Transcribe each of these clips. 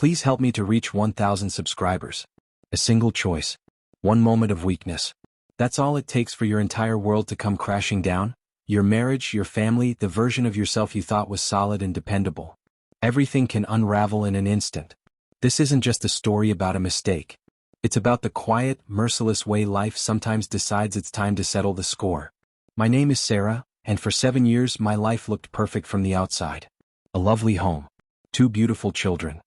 Please help me to reach 1,000 subscribers. A single choice. One moment of weakness. That's all it takes for your entire world to come crashing down? Your marriage, your family, the version of yourself you thought was solid and dependable. Everything can unravel in an instant. This isn't just a story about a mistake. It's about the quiet, merciless way life sometimes decides it's time to settle the score. My name is Sarah, and for 7 years my life looked perfect from the outside. A lovely home. 2 beautiful children.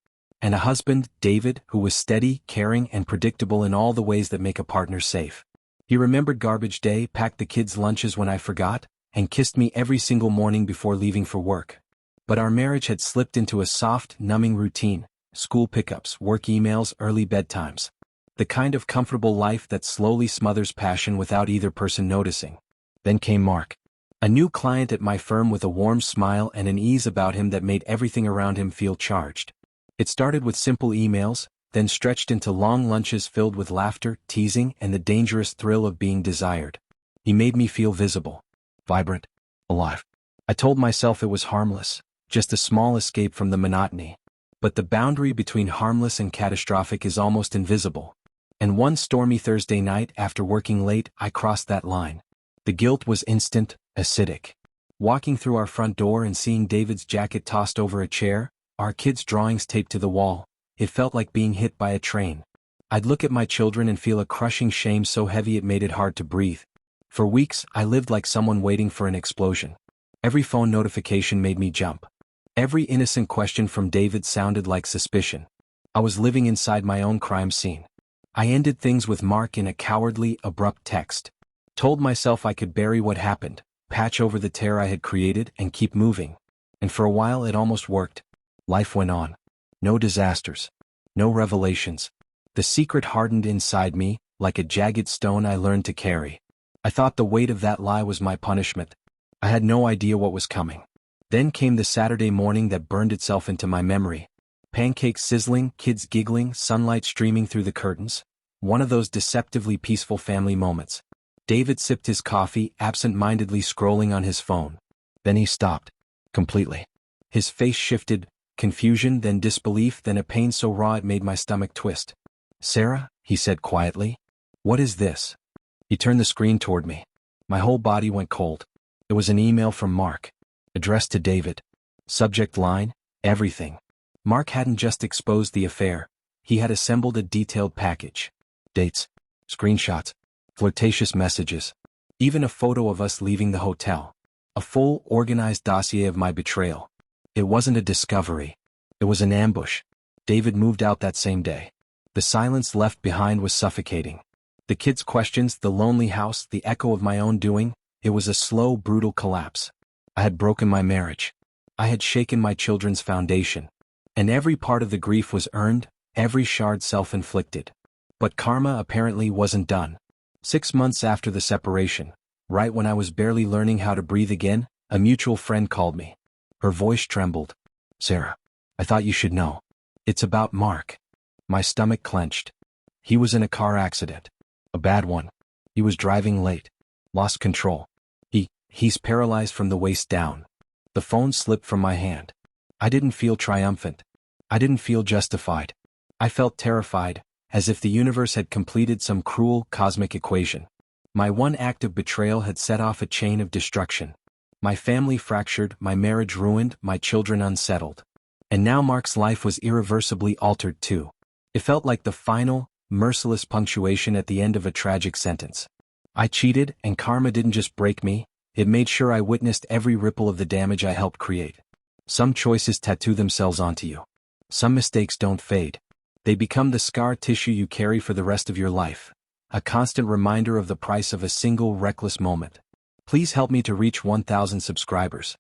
And a husband, David, who was steady, caring, and predictable in all the ways that make a partner safe. He remembered garbage day, packed the kids' lunches when I forgot, and kissed me every single morning before leaving for work. But our marriage had slipped into a soft, numbing routine: school pickups, work emails, early bedtimes. The kind of comfortable life that slowly smothers passion without either person noticing. Then came Mark. A new client at my firm with a warm smile and an ease about him that made everything around him feel charged. It started with simple emails, then stretched into long lunches filled with laughter, teasing, and the dangerous thrill of being desired. He made me feel visible, vibrant, alive. I told myself it was harmless, just a small escape from the monotony. But the boundary between harmless and catastrophic is almost invisible. And one stormy Thursday night after working late, I crossed that line. The guilt was instant, acidic. Walking through our front door and seeing David's jacket tossed over a chair, our kids' drawings taped to the wall, it felt like being hit by a train. I'd look at my children and feel a crushing shame so heavy it made it hard to breathe. For weeks, I lived like someone waiting for an explosion. Every phone notification made me jump. Every innocent question from David sounded like suspicion. I was living inside my own crime scene. I ended things with Mark in a cowardly, abrupt text. Told myself I could bury what happened, patch over the tear I had created, and keep moving. And for a while it almost worked. Life went on. No disasters. No revelations. The secret hardened inside me, like a jagged stone I learned to carry. I thought the weight of that lie was my punishment. I had no idea what was coming. Then came the Saturday morning that burned itself into my memory. Pancakes sizzling, kids giggling, sunlight streaming through the curtains. One of those deceptively peaceful family moments. David sipped his coffee, absent-mindedly scrolling on his phone. Then he stopped. Completely. His face shifted. Confusion, then disbelief, then a pain so raw it made my stomach twist. "Sarah," he said quietly. "What is this?" He turned the screen toward me. My whole body went cold. It was an email from Mark. Addressed to David. Subject line: everything. Mark hadn't just exposed the affair. He had assembled a detailed package. Dates. Screenshots. Flirtatious messages. Even a photo of us leaving the hotel. A full, organized dossier of my betrayal. It wasn't a discovery. It was an ambush. David moved out that same day. The silence left behind was suffocating. The kids' questions, the lonely house, the echo of my own doing, it was a slow, brutal collapse. I had broken my marriage. I had shaken my children's foundation. And every part of the grief was earned, every shard self-inflicted. But karma apparently wasn't done. 6 months after the separation, right when I was barely learning how to breathe again, a mutual friend called me. Her voice trembled. "Sarah, I thought you should know. It's about Mark." My stomach clenched. He was in a car accident. A bad one. He was driving late. Lost control. He's paralyzed from the waist down. The phone slipped from my hand. I didn't feel triumphant. I didn't feel justified. I felt terrified, as if the universe had completed some cruel, cosmic equation. My one act of betrayal had set off a chain of destruction. My family fractured, my marriage ruined, my children unsettled. And now Mark's life was irreversibly altered too. It felt like the final, merciless punctuation at the end of a tragic sentence. I cheated, and karma didn't just break me, it made sure I witnessed every ripple of the damage I helped create. Some choices tattoo themselves onto you. Some mistakes don't fade. They become the scar tissue you carry for the rest of your life. A constant reminder of the price of a single reckless moment. Please help me to reach 1,000 subscribers.